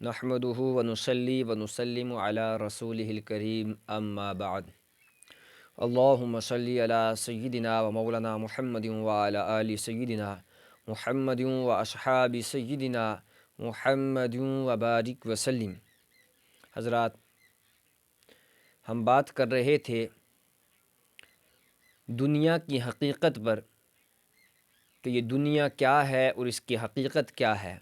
نحمده ونصلي ونسلم على رسوله الكريم اما بعد اللهم صل على سيدنا ومولانا محمد وعلى آل سيدنا محمد واصحاب سيدنا محمد وبارک وسلم۔ حضرات، ہم بات کر رہے تھے دنیا کی حقیقت پر کہ یہ دنیا کیا ہے اور اس کی حقیقت کیا ہے۔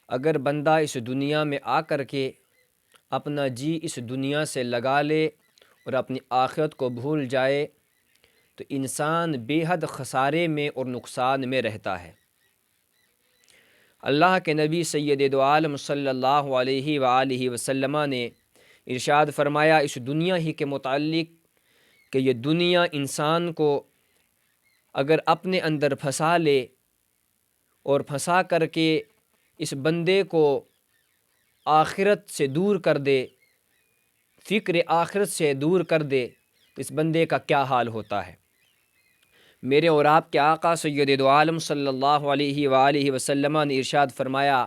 اگر بندہ اس دنیا میں آ کر کے اپنا جی اس دنیا سے لگا لے اور اپنی آخرت کو بھول جائے تو انسان بے حد خسارے میں اور نقصان میں رہتا ہے۔ اللہ کے نبی سید دو عالم صلی اللہ علیہ وآلہ وسلم نے ارشاد فرمایا اس دنیا ہی کے متعلق کہ یہ دنیا انسان کو اگر اپنے اندر پھنسا لے اور پھنسا کر کے اس بندے کو آخرت سے دور کر دے، فکر آخرت سے دور کر دے تو اس بندے کا کیا حال ہوتا ہے۔ میرے اور آپ کے آقا سید دو عالم صلی اللہ علیہ وآلہ وسلم نے ارشاد فرمایا،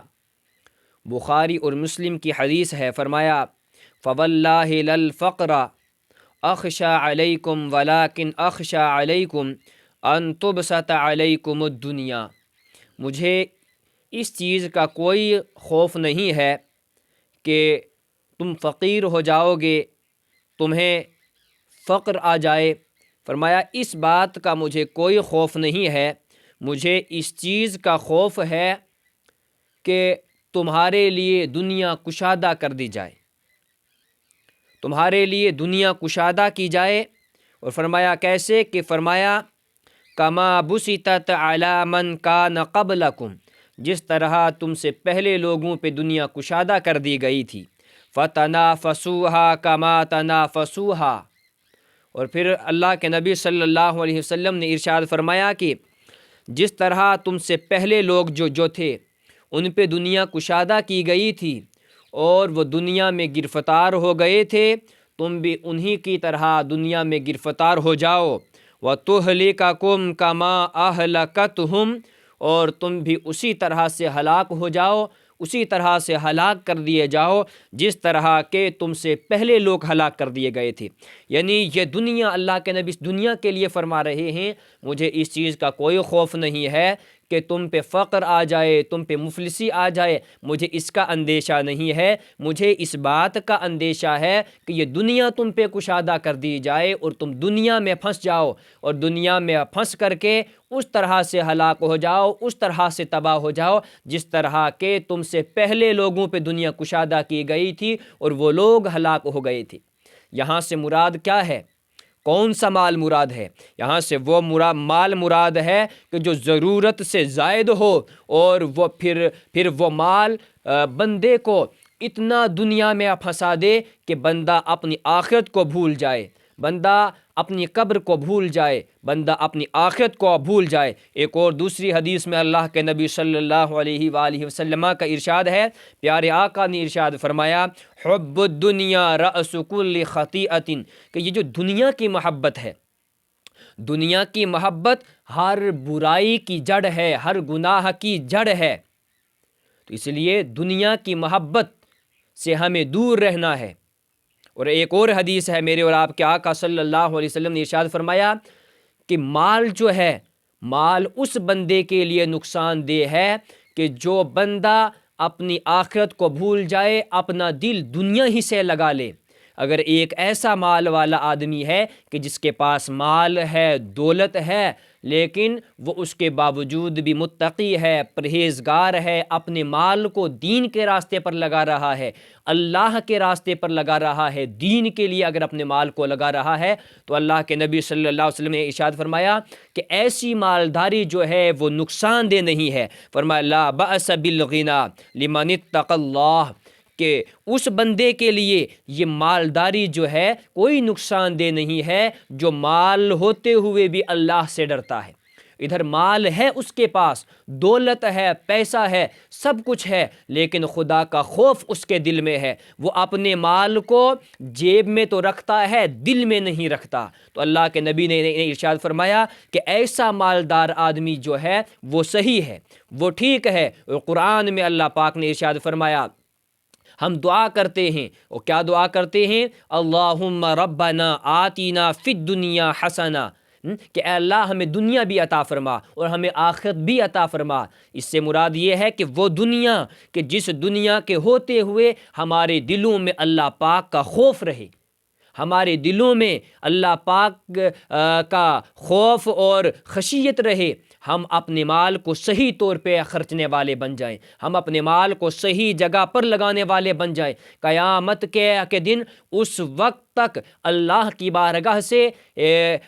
بخاری اور مسلم کی حدیث ہے، فرمایا فواللہ للفقر اخشى علیکم ولکن اخشى علیکم ان تبسط علیکم الدنیا۔ مجھے اس چیز کا کوئی خوف نہیں ہے کہ تم فقیر ہو جاؤ گے، تمہیں فقر آ جائے۔ فرمایا اس بات کا مجھے کوئی خوف نہیں ہے، مجھے اس چیز کا خوف ہے کہ تمہارے لیے دنیا کشادہ کر دی جائے، تمہارے لیے دنیا کشادہ کی جائے۔ اور فرمایا کیسے؟ کہ فرمایا کما بسطت علی من کان قبلکم، جس طرح تم سے پہلے لوگوں پہ دنیا کشادہ کر دی گئی تھی۔ فتنافسوها کما تنافسوها، اور پھر اللہ کے نبی صلی اللہ علیہ وسلم نے ارشاد فرمایا کہ جس طرح تم سے پہلے لوگ جو تھے ان پہ دنیا کشادہ کی گئی تھی اور وہ دنیا میں گرفتار ہو گئے تھے، تم بھی انہی کی طرح دنیا میں گرفتار ہو جاؤ۔ وَتُهْلِكَكُمْ كَمَا أَهْلَكَتْهُمْ، اور تم بھی اسی طرح سے ہلاک ہو جاؤ، اسی طرح سے ہلاک کر دیے جاؤ جس طرح کہ تم سے پہلے لوگ ہلاک کر دیے گئے تھے۔ یعنی یہ دنیا، اللہ کے نبی اس دنیا کے لیے فرما رہے ہیں مجھے اس چیز کا کوئی خوف نہیں ہے کہ تم پہ فقر آ جائے، تم پہ مفلسی آ جائے، مجھے اس کا اندیشہ نہیں ہے، مجھے اس بات کا اندیشہ ہے کہ یہ دنیا تم پہ کشادہ کر دی جائے اور تم دنیا میں پھنس جاؤ، اور دنیا میں پھنس کر کے اس طرح سے ہلاک ہو جاؤ، اس طرح سے تباہ ہو جاؤ جس طرح کہ تم سے پہلے لوگوں پہ دنیا کشادہ کی گئی تھی اور وہ لوگ ہلاک ہو گئے تھے۔ یہاں سے مراد کیا ہے؟ کون سا مال مراد ہے؟ یہاں سے وہ مال مراد ہے کہ جو ضرورت سے زائد ہو، اور وہ پھر وہ مال بندے کو اتنا دنیا میں پھنسا دے کہ بندہ اپنی آخرت کو بھول جائے، بندہ اپنی قبر کو بھول جائے، بندہ اپنی آخرت کو بھول جائے۔ ایک اور دوسری حدیث میں اللہ کے نبی صلی اللہ علیہ وآلہ وسلم کا ارشاد ہے، پیارے آقا نے ارشاد فرمایا حب الدنیا رأس کل خطیئۃ، کہ یہ جو دنیا کی محبت ہے، دنیا کی محبت ہر برائی کی جڑ ہے، ہر گناہ کی جڑ ہے۔ تو اس لیے دنیا کی محبت سے ہمیں دور رہنا ہے۔ اور ایک اور حدیث ہے، میرے اور آپ کے آقا صلی اللہ علیہ وسلم نے ارشاد فرمایا کہ مال جو ہے، مال اس بندے کے لیے نقصان دہ ہے کہ جو بندہ اپنی آخرت کو بھول جائے، اپنا دل دنیا ہی سے لگا لے۔ اگر ایک ایسا مال والا آدمی ہے کہ جس کے پاس مال ہے، دولت ہے، لیکن وہ اس کے باوجود بھی متقی ہے، پرہیزگار ہے، اپنے مال کو دین کے راستے پر لگا رہا ہے، اللہ کے راستے پر لگا رہا ہے، دین کے لیے اگر اپنے مال کو لگا رہا ہے، تو اللہ کے نبی صلی اللہ علیہ وسلم نے ارشاد فرمایا کہ ایسی مالداری جو ہے وہ نقصان دہ نہیں ہے۔ فرمایا لا بأس بالغنى لمن اتقى اللہ، کہ اس بندے کے لیے یہ مالداری جو ہے کوئی نقصان دہ نہیں ہے جو مال ہوتے ہوئے بھی اللہ سے ڈرتا ہے۔ ادھر مال ہے اس کے پاس، دولت ہے، پیسہ ہے، سب کچھ ہے، لیکن خدا کا خوف اس کے دل میں ہے۔ وہ اپنے مال کو جیب میں تو رکھتا ہے، دل میں نہیں رکھتا۔ تو اللہ کے نبی نے ارشاد فرمایا کہ ایسا مالدار آدمی جو ہے وہ صحیح ہے، وہ ٹھیک ہے۔ اور قرآن میں اللہ پاک نے ارشاد فرمایا، ہم دعا کرتے ہیں، اور کیا دعا کرتے ہیں؟ اللہم ربنا آتینا فی الدنیا حسنہ، کہ اے اللہ ہمیں دنیا بھی عطا فرما اور ہمیں آخرت بھی عطا فرما۔ اس سے مراد یہ ہے کہ وہ دنیا کہ جس دنیا کے ہوتے ہوئے ہمارے دلوں میں اللہ پاک کا خوف رہے، ہمارے دلوں میں اللہ پاک کا خوف اور خشیت رہے، ہم اپنے مال کو صحیح طور پہ خرچنے والے بن جائیں، ہم اپنے مال کو صحیح جگہ پر لگانے والے بن جائیں۔ قیامت کے دن اس وقت تک اللہ کی بارگاہ سے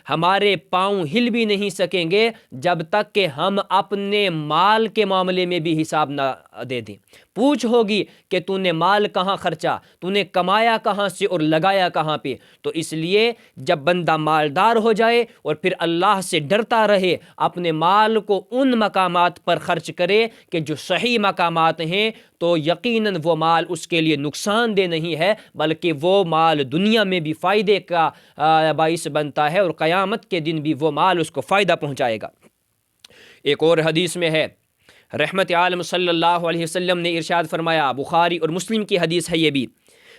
ہمارے پاؤں ہل بھی نہیں سکیں گے جب تک کہ ہم اپنے مال کے معاملے میں بھی حساب نہ دے دیں۔ پوچھ ہوگی کہ تو نے مال کہاں خرچا، تو نے کمایا کہاں سے اور لگایا کہاں پہ؟ تو اس لیے جب بندہ مالدار ہو جائے اور پھر اللہ سے ڈرتا رہے، اپنے مال کو ان مقامات پر خرچ کرے کہ جو صحیح مقامات ہیں، تو یقیناً وہ مال اس کے لیے نقصان دہ نہیں ہے، بلکہ وہ مال دنیا میں بھی فائدے کا باعث بنتا ہے، اور قیامت کے دن بھی وہ مال اس کو فائدہ پہنچائے گا۔ ایک اور حدیث میں ہے، رحمت عالم صلی اللہ علیہ وسلم نے ارشاد فرمایا، بخاری اور مسلم کی حدیث ہے یہ بھی،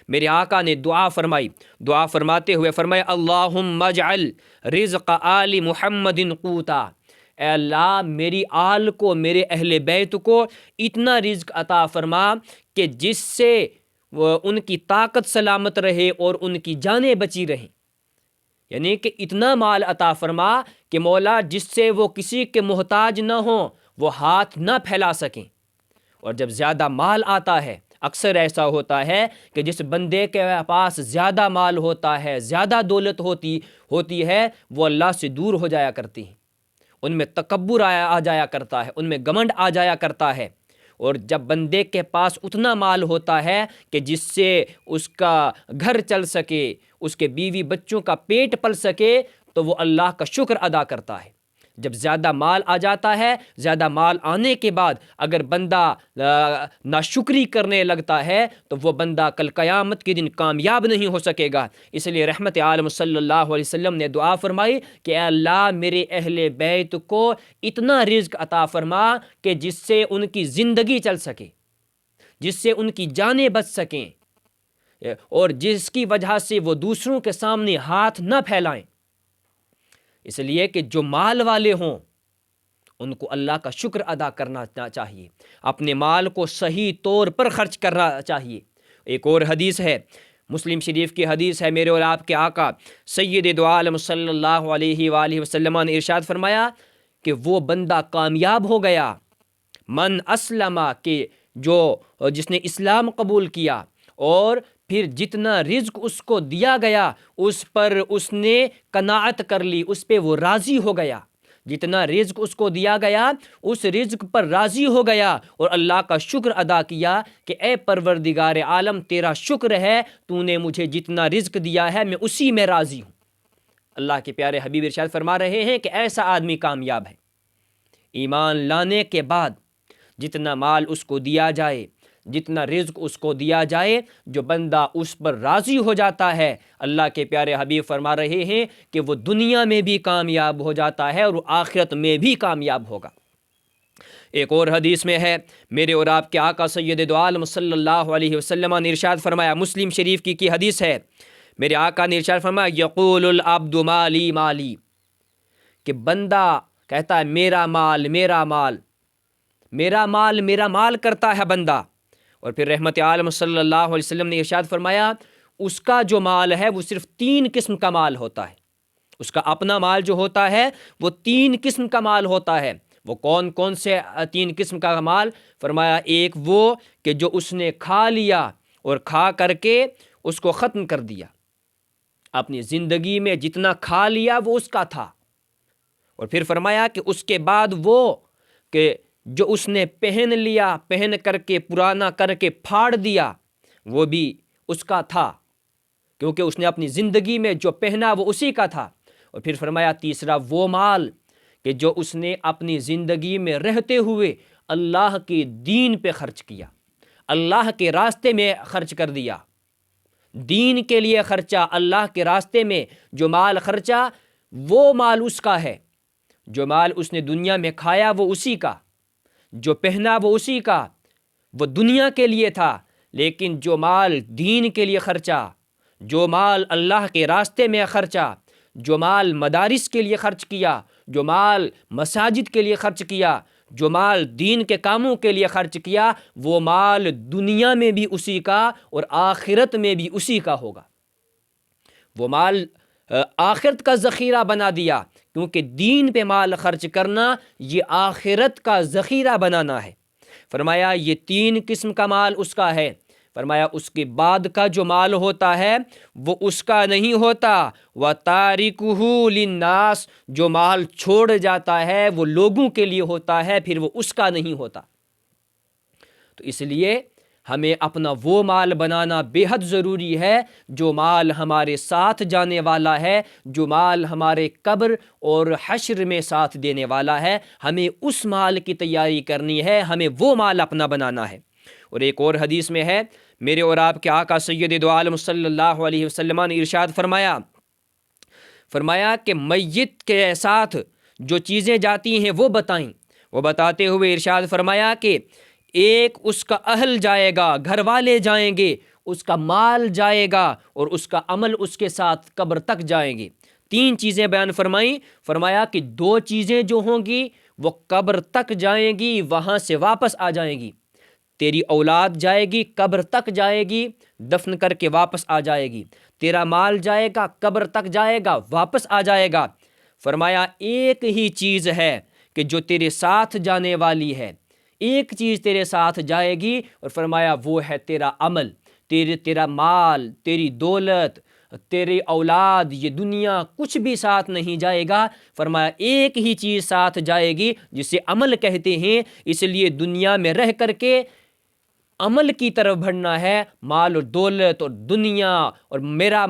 میرے آقا نے دعا فرمائی، دعا فرماتے ہوئے فرمایا، اللہم اجعل رزق آل محمد قوتا، اے اللہ میری آل کو، میرے اہل بیت کو اتنا رزق عطا فرما کہ جس سے ان کی طاقت سلامت رہے اور ان کی جانیں بچی رہیں، یعنی کہ اتنا مال عطا فرما کہ مولا جس سے وہ کسی کے محتاج نہ ہوں، وہ ہاتھ نہ پھیلا سکیں۔ اور جب زیادہ مال آتا ہے، اکثر ایسا ہوتا ہے کہ جس بندے کے پاس زیادہ مال ہوتا ہے، زیادہ دولت ہوتی ہے، وہ اللہ سے دور ہو جایا کرتی ہے، ان میں تکبر آ جایا کرتا ہے، ان میں گھمنڈ آ جایا کرتا ہے۔ اور جب بندے کے پاس اتنا مال ہوتا ہے کہ جس سے اس کا گھر چل سکے، اس کے بیوی بچوں کا پیٹ پل سکے، تو وہ اللہ کا شکر ادا کرتا ہے۔ جب زیادہ مال آ جاتا ہے، زیادہ مال آنے کے بعد اگر بندہ ناشکری کرنے لگتا ہے، تو وہ بندہ کل قیامت کے دن کامیاب نہیں ہو سکے گا۔ اس لیے رحمت عالم صلی اللہ علیہ وسلم نے دعا فرمائی کہ اے اللہ میرے اہل بیت کو اتنا رزق عطا فرما کہ جس سے ان کی زندگی چل سکے، جس سے ان کی جانیں بچ سکیں، اور جس کی وجہ سے وہ دوسروں کے سامنے ہاتھ نہ پھیلائیں۔ اس لیے کہ جو مال والے ہوں ان کو اللہ کا شکر ادا کرنا چاہیے، اپنے مال کو صحیح طور پر خرچ کرنا چاہیے۔ ایک اور حدیث ہے، مسلم شریف کی حدیث ہے، میرے اور آپ کے آقا سید دو عالم صلی اللہ علیہ وآلہ وسلم نے ارشاد فرمایا کہ وہ بندہ کامیاب ہو گیا، من اسلم، کہ جس نے اسلام قبول کیا، اور پھر جتنا رزق اس کو دیا گیا اس پر اس نے قناعت کر لی، اس پہ وہ راضی ہو گیا، جتنا رزق اس کو دیا گیا اس رزق پر راضی ہو گیا، اور اللہ کا شکر ادا کیا کہ اے پروردگار عالم تیرا شکر ہے، تو نے مجھے جتنا رزق دیا ہے میں اسی میں راضی ہوں۔ اللہ کے پیارے حبیب ارشاد فرما رہے ہیں کہ ایسا آدمی کامیاب ہے۔ ایمان لانے کے بعد جتنا مال اس کو دیا جائے، جتنا رزق اس کو دیا جائے، جو بندہ اس پر راضی ہو جاتا ہے، اللہ کے پیارے حبیب فرما رہے ہیں کہ وہ دنیا میں بھی کامیاب ہو جاتا ہے اور آخرت میں بھی کامیاب ہوگا۔ ایک اور حدیث میں ہے، میرے اور آپ کے آقا سید دو عالم صلی اللہ علیہ وسلم نے ارشاد فرمایا، مسلم شریف کی حدیث ہے، میرے آقا نے ارشاد فرمایا، یقول العبد مالی مالی، کہ بندہ کہتا ہے میرا مال میرا مال، میرا مال میرا مال کرتا ہے بندہ۔ اور پھر رحمت عالم صلی اللہ علیہ وسلم نے ارشاد فرمایا، اس کا جو مال ہے وہ صرف 3 قسم کا مال ہوتا ہے، اس کا اپنا مال جو ہوتا ہے وہ 3 قسم کا مال ہوتا ہے۔ وہ کون کون سے 3 قسم کا مال؟ فرمایا، ایک وہ کہ جو اس نے کھا لیا اور کھا کر کے اس کو ختم کر دیا، اپنی زندگی میں جتنا کھا لیا وہ اس کا تھا۔ اور پھر فرمایا کہ اس کے بعد وہ کہ جو اس نے پہن لیا، پہن کر کے پرانا کر کے پھاڑ دیا، وہ بھی اس کا تھا، کیونکہ اس نے اپنی زندگی میں جو پہنا وہ اسی کا تھا۔ اور پھر فرمایا تیسرا وہ مال کہ جو اس نے اپنی زندگی میں رہتے ہوئے اللہ کے دین پہ خرچ کیا، اللہ کے راستے میں خرچ کر دیا، دین کے لیے خرچہ، اللہ کے راستے میں جو مال خرچہ وہ مال اس کا ہے۔ جو مال اس نے دنیا میں کھایا وہ اسی کا، جو پہنا وہ اسی کا، وہ دنیا کے لیے تھا۔ لیکن جو مال دین کے لیے خرچہ، جو مال اللہ کے راستے میں خرچہ، جو مال مدارس کے لیے خرچ کیا، جو مال مساجد کے لیے خرچ کیا، جو مال دین کے کاموں کے لیے خرچ کیا، وہ مال دنیا میں بھی اسی کا اور آخرت میں بھی اسی کا ہوگا۔ وہ مال آخرت کا ذخیرہ بنا دیا، کیونکہ دین پہ مال خرچ کرنا یہ آخرت کا ذخیرہ بنانا ہے۔ فرمایا یہ 3 قسم کا مال اس کا ہے۔ فرمایا اس کے بعد کا جو مال ہوتا ہے وہ اس کا نہیں ہوتا۔ وَتَارِكُهُ لِلنَّاسِ، جو مال چھوڑ جاتا ہے وہ لوگوں کے لیے ہوتا ہے، پھر وہ اس کا نہیں ہوتا۔ تو اس لیے ہمیں اپنا وہ مال بنانا بے حد ضروری ہے جو مال ہمارے ساتھ جانے والا ہے، جو مال ہمارے قبر اور حشر میں ساتھ دینے والا ہے۔ ہمیں اس مال کی تیاری کرنی ہے، ہمیں وہ مال اپنا بنانا ہے۔ اور ایک اور حدیث میں ہے، میرے اور آپ کے آقا سید دو عالم صلی اللہ علیہ وسلم نے ارشاد فرمایا کہ میت کے ساتھ جو چیزیں جاتی ہیں وہ بتائیں۔ وہ بتاتے ہوئے ارشاد فرمایا کہ ایک اس کا اہل جائے گا، گھر والے جائیں گے، اس کا مال جائے گا اور اس کا عمل اس کے ساتھ قبر تک جائیں گے۔ 3 چیزیں بیان فرمائیں۔ فرمایا کہ 2 چیزیں جو ہوں گی وہ قبر تک جائیں گی، وہاں سے واپس آ جائیں گی۔ تیری اولاد جائے گی، قبر تک جائے گی، دفن کر کے واپس آ جائے گی۔ تیرا مال جائے گا، قبر تک جائے گا، واپس آ جائے گا۔ فرمایا ایک ہی چیز ہے کہ جو تیرے ساتھ جانے والی ہے، ایک چیز تیرے ساتھ جائے گی، اور فرمایا وہ ہے تیرا عمل۔ تیرا مال، تیری دولت، تیری اولاد، یہ دنیا کچھ بھی ساتھ نہیں جائے گا۔ فرمایا ایک ہی چیز ساتھ جائے گی جسے عمل کہتے ہیں۔ اس لیے دنیا میں رہ کر کے عمل کی طرف بڑھنا ہے، مال اور دولت اور دنیا اور میرا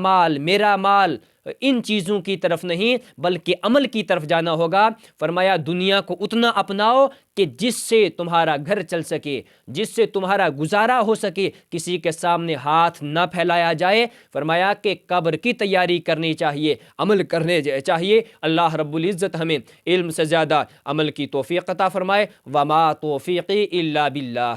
مال ان چیزوں کی طرف نہیں، بلکہ عمل کی طرف جانا ہوگا۔ فرمایا دنیا کو اتنا اپناؤ کہ جس سے تمہارا گھر چل سکے، جس سے تمہارا گزارا ہو سکے، کسی کے سامنے ہاتھ نہ پھیلایا جائے۔ فرمایا کہ قبر کی تیاری کرنی چاہیے، عمل کرنے چاہیے۔ اللہ رب العزت ہمیں علم سے زیادہ عمل کی توفیق عطا فرمائے۔ وما توفیقی الا باللہ۔